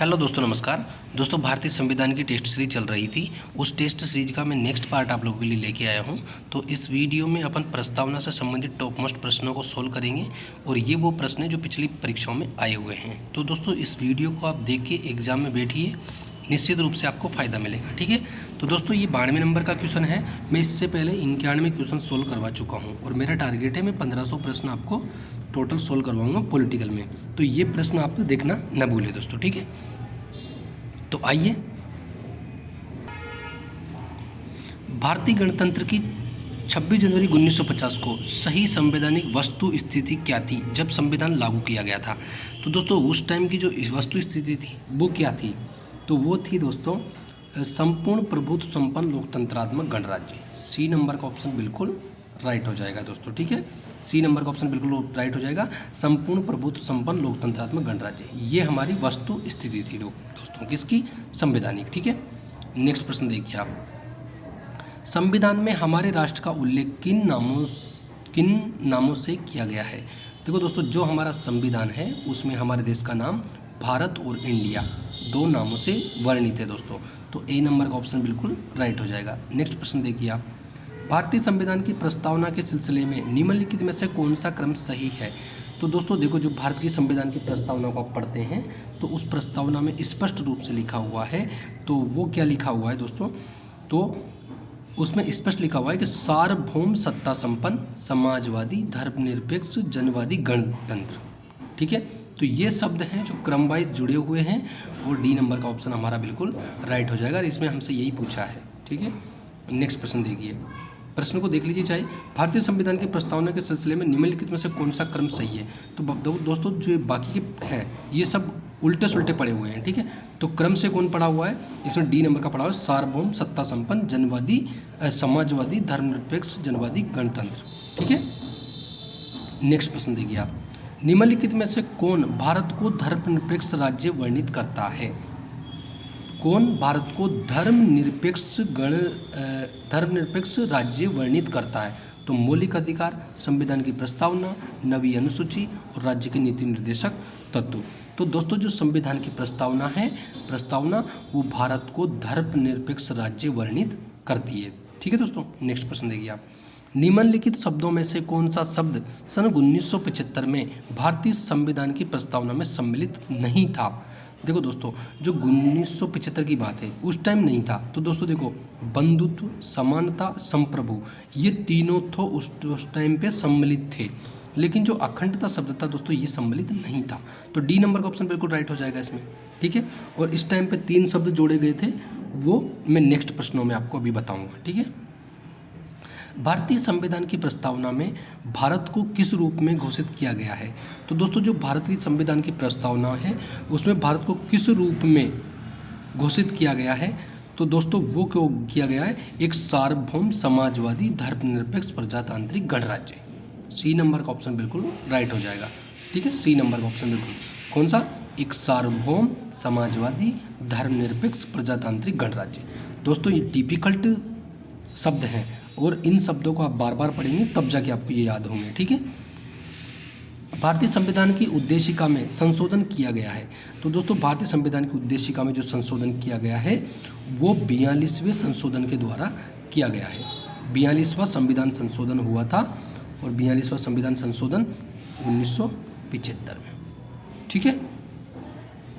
Hello दोस्तों, नमस्कार। दोस्तों, भारतीय संविधान की टेस्ट सीरीज चल रही थी। उस टेस्ट सीरीज का मैं नेक्स्ट पार्ट आप लोगों के लिए लेके आया हूं। तो इस वीडियो में अपन प्रस्तावना से संबंधित टॉप मोस्ट प्रश्नों को सोल्व करेंगे और ये वो प्रश्न हैं जो पिछली परीक्षाओं में आए हुए हैं। तो दोस्तों, इस वीडियो को आप देख के एग्जाम में बैठिए, निश्चित रूप से आपको फ़ायदा मिलेगा। ठीक है। तो दोस्तों, ये 92 नंबर का क्वेश्चन है। मैं इससे पहले 91 क्वेश्चन सोल्व करवा चुका हूँ और मेरा टारगेट है मैं 1500 प्रश्न आपको टोटल सोल्व करवाऊँगा पॉलिटिकल में। तो ये प्रश्न आप देखना न भूलें दोस्तों। ठीक है। तो आइए, भारतीय गणतंत्र की 26 जनवरी 1950 को सही संवैधानिक वस्तु स्थिति क्या थी जब संविधान लागू किया गया था। तो दोस्तों, उस टाइम की जो वस्तु स्थिति थी वो क्या थी? तो वो थी दोस्तों संपूर्ण प्रभुत्व संपन्न लोकतंत्रात्मक गणराज्य। सी नंबर का ऑप्शन बिल्कुल राइट हो जाएगा दोस्तों। ठीक है, सी नंबर का ऑप्शन बिल्कुल राइट हो जाएगा। संपूर्ण प्रभुत्व संपन्न लोकतंत्रात्मक गणराज्य, ये हमारी वस्तु स्थिति थी दोस्तों, किसकी? संवैधानिक। ठीक है। नेक्स्ट प्रश्न देखिए आप, संविधान में हमारे राष्ट्र का उल्लेख किन नामों से किया गया है? देखो दोस्तों, जो हमारा संविधान है उसमें हमारे देश का नाम भारत और इंडिया दो नामों से वर्णित है दोस्तों। तो ए नंबर का ऑप्शन बिल्कुल राइट हो जाएगा। नेक्स्ट प्रश्न देखिए आप, भारतीय संविधान की प्रस्तावना के सिलसिले में निम्नलिखित में से कौन सा क्रम सही है? तो दोस्तों देखो, जो भारत की संविधान की प्रस्तावना को आप पढ़ते हैं तो उस प्रस्तावना में स्पष्ट रूप से लिखा हुआ है। तो वो क्या लिखा हुआ है दोस्तों? तो उसमें स्पष्ट लिखा हुआ है कि सार्वभौम सत्ता संपन्न समाजवादी धर्मनिरपेक्ष जनवादी गणतंत्र। ठीक है। तो ये शब्द हैं जो क्रम वाइज जुड़े हुए हैं और डी नंबर का ऑप्शन हमारा बिल्कुल राइट हो जाएगा। इसमें हमसे यही पूछा है। ठीक है। नेक्स्ट प्रश्न देखिए, प्रश्न को देख लीजिए चाहे, भारतीय संविधान की प्रस्तावना के सिलसिले में निम्नलिखित में से कौन सा क्रम सही है? तो दोस्तों, जो बाकी के हैं ये सब उल्टे सुल्टे पड़े हुए हैं। ठीक है। तो क्रम से कौन पड़ा हुआ है? इसमें डी नंबर का पड़ा हुआ है, सार्वभौम सत्ता संपन्न जनवादी समाजवादी धर्मनिरपेक्ष जनवादी गणतंत्र। ठीक है। नेक्स्ट प्रश्न देखिए आप, निम्नलिखित में से कौन भारत को धर्मनिरपेक्ष राज्य वर्णित करता है? कौन भारत को धर्मनिरपेक्ष राज्य वर्णित करता है? तो मौलिक अधिकार, संविधान की प्रस्तावना, नवीं अनुसूची और राज्य के नीति निर्देशक तत्व। तो दोस्तों, जो संविधान की प्रस्तावना वो भारत को धर्मनिरपेक्ष राज्य वर्णित करती है। ठीक है दोस्तों। नेक्स्ट प्रश्न देखिए आप, निम्नलिखित शब्दों में से कौन सा शब्द सन 1975 में भारतीय संविधान की प्रस्तावना में सम्मिलित नहीं था? देखो दोस्तों, जो 1975 की बात है उस टाइम नहीं था। तो दोस्तों देखो, बंधुत्व, समानता, संप्रभु, ये तीनों तो उस टाइम पे सम्मिलित थे, लेकिन जो अखंडता शब्द था दोस्तों ये सम्मिलित नहीं था। तो डी नंबर का ऑप्शन बिल्कुल राइट हो जाएगा इसमें। ठीक है। और इस टाइम पे 3 शब्द जोड़े गए थे, वो मैं नेक्स्ट प्रश्नों में आपको अभी बताऊँगा। ठीक है। भारतीय संविधान की प्रस्तावना में भारत को किस रूप में घोषित किया गया है? तो दोस्तों, जो भारतीय संविधान की प्रस्तावना है उसमें भारत को किस रूप में घोषित किया गया है? तो दोस्तों, वो क्यों किया गया है? एक सार्वभौम समाजवादी धर्मनिरपेक्ष प्रजातांत्रिक गणराज्य। सी नंबर का ऑप्शन बिल्कुल राइट हो जाएगा। ठीक है। सी नंबर का ऑप्शन बिल्कुल कौन सा? एक सार्वभौम समाजवादी धर्मनिरपेक्ष प्रजातांत्रिक गणराज्य। दोस्तों, ये डिफिकल्ट शब्द हैं और इन शब्दों को आप बार बार पढ़ेंगे तब जाके आपको ये याद होंगे। ठीक है। भारतीय संविधान की उद्देशिका में संशोधन किया गया है। तो दोस्तों, भारतीय संविधान की उद्देशिका में जो संशोधन किया गया है वो 42वें संशोधन के द्वारा किया गया है। 42वां संविधान संशोधन हुआ था और 42वां संविधान संशोधन 1975 में। ठीक है।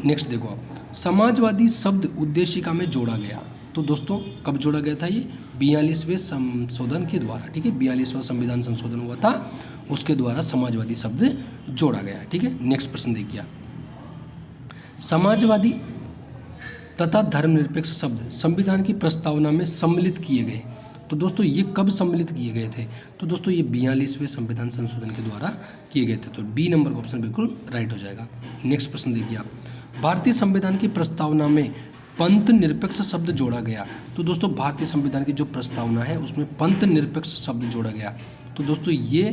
नेक्स्ट देखो आप, समाजवादी शब्द उद्देशिका में जोड़ा गया। तो दोस्तों, कब जोड़ा गया था? ये 42वें संशोधन के द्वारा। ठीक है। 42वां संविधान संशोधन हुआ था, उसके द्वारा समाजवादी शब्द जोड़ा गया है। ठीक है। नेक्स्ट प्रश्न देखिए, समाजवादी तथा धर्मनिरपेक्ष शब्द संविधान की प्रस्तावना में सम्मिलित किए गए। तो दोस्तों, ये कब सम्मिलित किए गए थे? तो दोस्तों, ये 42वें संविधान संशोधन के द्वारा किए गए थे। तो बी नंबर का ऑप्शन बिल्कुल राइट हो जाएगा। नेक्स्ट प्रश्न देखिए आप, भारतीय संविधान की प्रस्तावना में पंथ निरपेक्ष शब्द जोड़ा गया। तो दोस्तों, भारतीय संविधान की जो प्रस्तावना है उसमें पंथ निरपेक्ष शब्द जोड़ा गया। तो दोस्तों, ये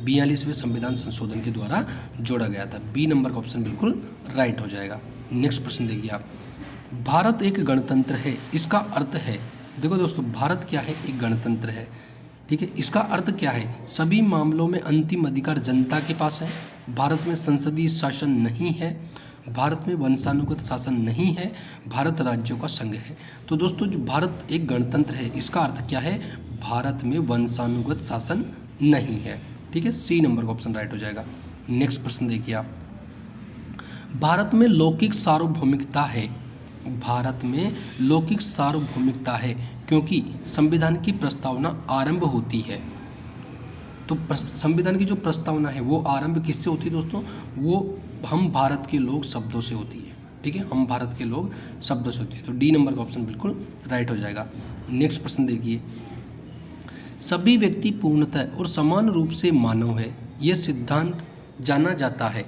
42वें संविधान संशोधन के द्वारा जोड़ा गया था। बी नंबर का ऑप्शन बिल्कुल राइट हो जाएगा। नेक्स्ट प्रश्न देखिए आप, भारत एक गणतंत्र है, इसका अर्थ है? देखो दोस्तों, भारत क्या है? एक गणतंत्र है। ठीक है। इसका अर्थ क्या है? सभी मामलों में अंतिम अधिकार जनता के पास है, भारत में संसदीय शासन नहीं है, भारत में वंशानुगत शासन नहीं है, भारत राज्यों का संघ है। तो दोस्तों जो भारत एक गणतंत्र है, इसका अर्थ क्या है, भारत में वंशानुगत शासन नहीं है। ठीक है, सी नंबर का ऑप्शन राइट हो जाएगा। नेक्स्ट प्रश्न देखिए आप, भारत में लौकिक सार्वभौमिकता है, भारत में लौकिक सार्वभौमिकता है क्योंकि संविधान की प्रस्तावना आरंभ होती है। तो संविधान की जो प्रस्तावना है वो आरंभ किससे होती है दोस्तों, वो हम भारत के लोग शब्दों से होती है। ठीक है, हम भारत के लोग शब्दों से होती है। तो डी नंबर का ऑप्शन बिल्कुल राइट हो जाएगा। नेक्स्ट प्रश्न देखिए, सभी व्यक्ति पूर्णतः और समान रूप से मानव है, यह सिद्धांत जाना जाता है।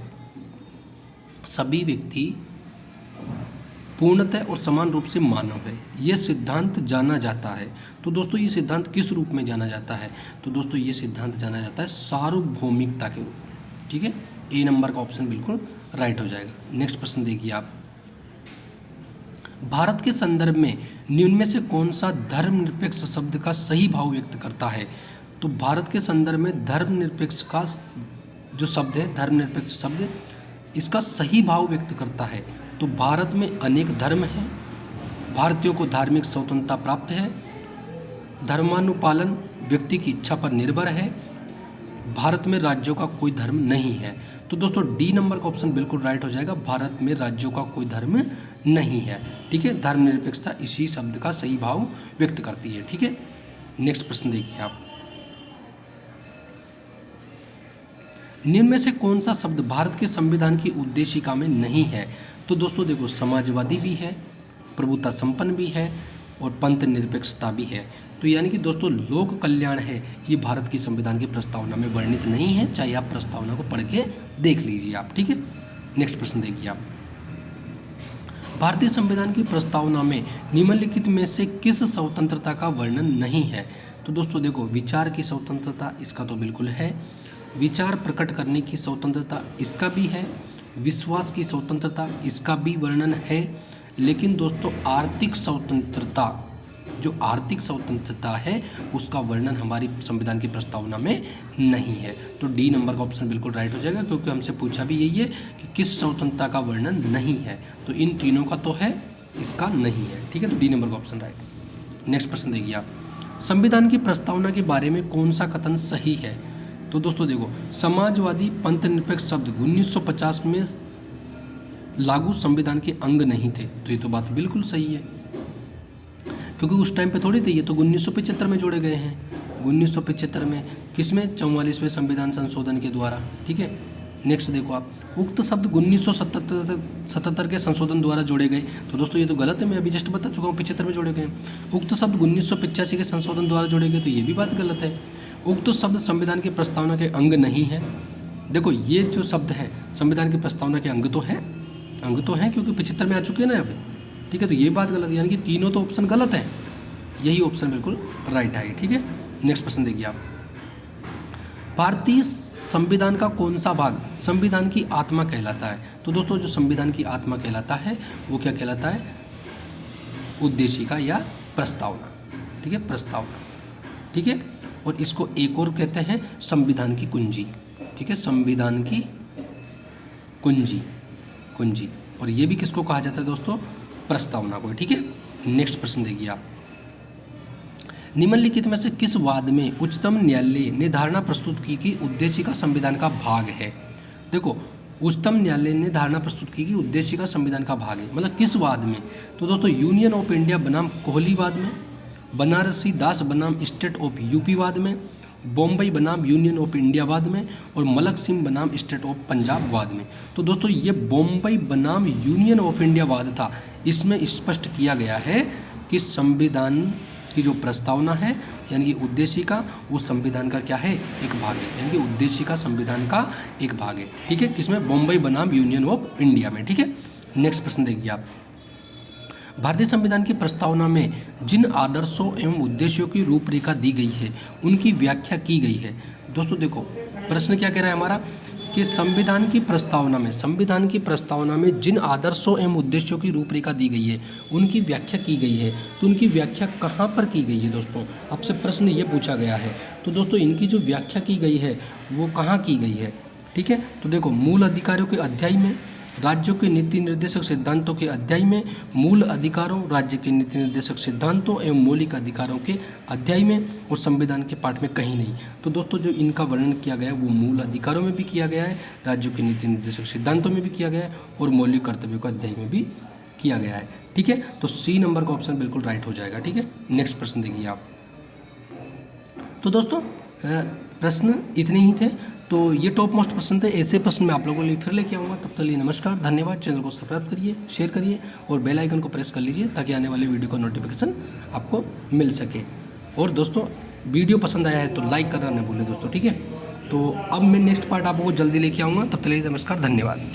सभी व्यक्ति पूर्णतः और समान रूप से मानव है, यह सिद्धांत जाना जाता है। तो दोस्तों ये सिद्धांत किस रूप में जाना जाता है, तो दोस्तों ये सिद्धांत जाना जाता है सार्वभौमिकता के रूप में। ठीक है, ए नंबर का ऑप्शन बिल्कुल राइट हो जाएगा। नेक्स्ट प्रश्न देखिए आप, भारत के संदर्भ में निम्न में से कौन सा धर्मनिरपेक्ष शब्द का सही भाव व्यक्त करता है। तो भारत के संदर्भ में धर्मनिरपेक्ष का जो शब्द है, धर्मनिरपेक्ष शब्द इसका सही भाव व्यक्त करता है। तो भारत में अनेक धर्म हैं, भारतीयों को धार्मिक स्वतंत्रता प्राप्त है, धर्मानुपालन व्यक्ति की इच्छा पर निर्भर है, भारत में राज्यों का कोई धर्म नहीं है। तो दोस्तों डी नंबर का ऑप्शन बिल्कुल राइट हो जाएगा, भारत में राज्यों का कोई धर्म नहीं है। ठीक है, धर्मनिरपेक्षता इसी शब्द का सही भाव व्यक्त करती है। ठीक है, नेक्स्ट प्रश्न देखिए आप, निम्न में से कौन सा शब्द भारत के संविधान की उद्देशिका में नहीं है। तो दोस्तों देखो, समाजवादी भी है, प्रभुता संपन्न भी है और पंथ निरपेक्षता भी है। तो यानी कि दोस्तों लोक कल्याण है, ये भारत की संविधान की प्रस्तावना में वर्णित नहीं है, चाहे आप प्रस्तावना को पढ़ के देख लीजिए आप। ठीक है, नेक्स्ट प्रश्न देखिए आप, भारतीय संविधान की प्रस्तावना में निम्नलिखित में से किस स्वतंत्रता का वर्णन नहीं है। तो दोस्तों देखो, विचार की स्वतंत्रता इसका तो बिल्कुल है, विचार प्रकट करने की स्वतंत्रता इसका भी है, विश्वास की स्वतंत्रता इसका भी वर्णन है, लेकिन दोस्तों आर्थिक स्वतंत्रता, जो आर्थिक स्वतंत्रता है उसका वर्णन हमारी संविधान की प्रस्तावना में नहीं है। तो डी नंबर का ऑप्शन बिल्कुल राइट हो जाएगा, क्योंकि हमसे पूछा भी यही है कि किस स्वतंत्रता का वर्णन नहीं है। तो इन तीनों का तो है, इसका नहीं है। ठीक है, तो डी नंबर का ऑप्शन राइट। नेक्स्ट प्रश्न देखिए आप, संविधान की प्रस्तावना के बारे में कौन सा कथन सही है। तो दोस्तों देखो, समाजवादी पंथ निरपेक्ष शब्द 1950 में लागू संविधान के अंग नहीं थे। तो ये तो बात बिल्कुल सही है, क्योंकि उस टाइम पे थोड़ी थे, ये तो 1975 में जोड़े गए हैं। 1975 में किसमें, 44वें संविधान संशोधन के द्वारा। ठीक है, नेक्स्ट देखो आप, उक्त शब्द 1977 के संशोधन द्वारा जोड़े गए। तो दोस्तों ये तो गलत है, मैं अभी जस्ट बता चुका हूँ 75 में जोड़े गए। उक्त शब्द 1985 के संशोधन द्वारा जोड़े गए, तो ये भी बात गलत है। उक्त शब्द संविधान की प्रस्तावना के अंग नहीं है। देखो ये जो शब्द है संविधान की प्रस्तावना के अंग तो है, क्योंकि 75 में आ चुके हैं ना अभी। ठीक है, तो ये बात गलत है, यानी कि तीनों तो ऑप्शन गलत है, यही ऑप्शन बिल्कुल राइट है। ठीक है, नेक्स्ट प्रश्न देखिए आप, भारतीय संविधान का कौन सा भाग संविधान की आत्मा कहलाता है। तो दोस्तों जो संविधान की आत्मा कहलाता है वो क्या कहलाता है, उद्देशिका या प्रस्तावना। ठीक है, प्रस्तावना। ठीक है, और इसको एक और कहते हैं संविधान की कुंजी। ठीक है, संविधान की कुंजी। और ये भी किसको कहा जाता है दोस्तों, प्रस्तावना को। ठीक है, नेक्स्ट प्रश्न देखिए आप, निम्नलिखित में से किस वाद में उच्चतम न्यायालय ने धारणा प्रस्तुत की कि उद्देशिका संविधान का भाग है। देखो, उच्चतम न्यायालय ने धारणा प्रस्तुत की कि उद्देशिका संविधान का भाग है, मतलब किस वाद में। तो दोस्तों यूनियन ऑफ इंडिया बनाम कोहली वाद में, बनारसी दास बनाम स्टेट ऑफ यूपी वाद में, बॉम्बई बनाम यूनियन ऑफ इंडिया वाद में, और मलक सिंह बनाम स्टेट ऑफ पंजाब वाद में। तो दोस्तों ये बॉम्बई बनाम यूनियन ऑफ इंडिया वाद था। इसमें स्पष्ट किया गया है कि संविधान की जो प्रस्तावना है यानी कि उद्देशिका, वो संविधान का क्या है, एक भाग है, यानी कि उद्देशिका संविधान का एक भाग है। ठीक है, किसमें, बॉम्बई बनाम यूनियन ऑफ इंडिया में। ठीक है, नेक्स्ट प्रश्न देखिए आप, भारतीय संविधान की प्रस्तावना में जिन आदर्शों एवं उद्देश्यों की रूपरेखा दी गई है उनकी व्याख्या की गई है। दोस्तों देखो, प्रश्न क्या कह रहा है हमारा कि संविधान की प्रस्तावना में जिन आदर्शों एवं उद्देश्यों की रूपरेखा दी गई है उनकी व्याख्या की गई है। तो उनकी व्याख्या कहाँ पर की गई है दोस्तों, आपसे प्रश्न ये पूछा गया है। तो दोस्तों इनकी जो व्याख्या की गई है वो कहाँ की गई है। ठीक है, तो देखो, मूल अधिकारों के अध्याय में, राज्यों के नीति निर्देशक सिद्धांतों के अध्याय में मूल अधिकारों, राज्य के नीति निर्देशक सिद्धांतों एवं मौलिक अधिकारों के अध्याय में और संविधान के पाठ में कहीं नहीं। तो दोस्तों जो इनका वर्णन किया गया है वो मूल अधिकारों में भी किया गया है, राज्यों के नीति निर्देशक सिद्धांतों में भी किया गया है और मौलिक कर्तव्यों के अध्याय में भी किया गया है। ठीक है, तो सी नंबर का ऑप्शन बिल्कुल राइट हो जाएगा। ठीक है, नेक्स्ट प्रश्न देखिए आप। तो दोस्तों प्रश्न इतने ही थे। तो ये टॉप मोस्ट प्रश्न थे। ऐसे प्रश्न मैं आप लोगों के लिए फिर लेके आऊँगा। तब तक लिए नमस्कार, धन्यवाद। चैनल को सब्सक्राइब करिए, शेयर करिए और बेल आइकन को प्रेस कर लीजिए ताकि आने वाले वीडियो का नोटिफिकेशन आपको मिल सके। और दोस्तों वीडियो पसंद आया है तो लाइक करना न भूलें दोस्तों। ठीक है, तो अब मैं नेक्स्ट पार्ट आपको जल्दी लेके आऊँगा। तब तक लिए नमस्कार, धन्यवाद।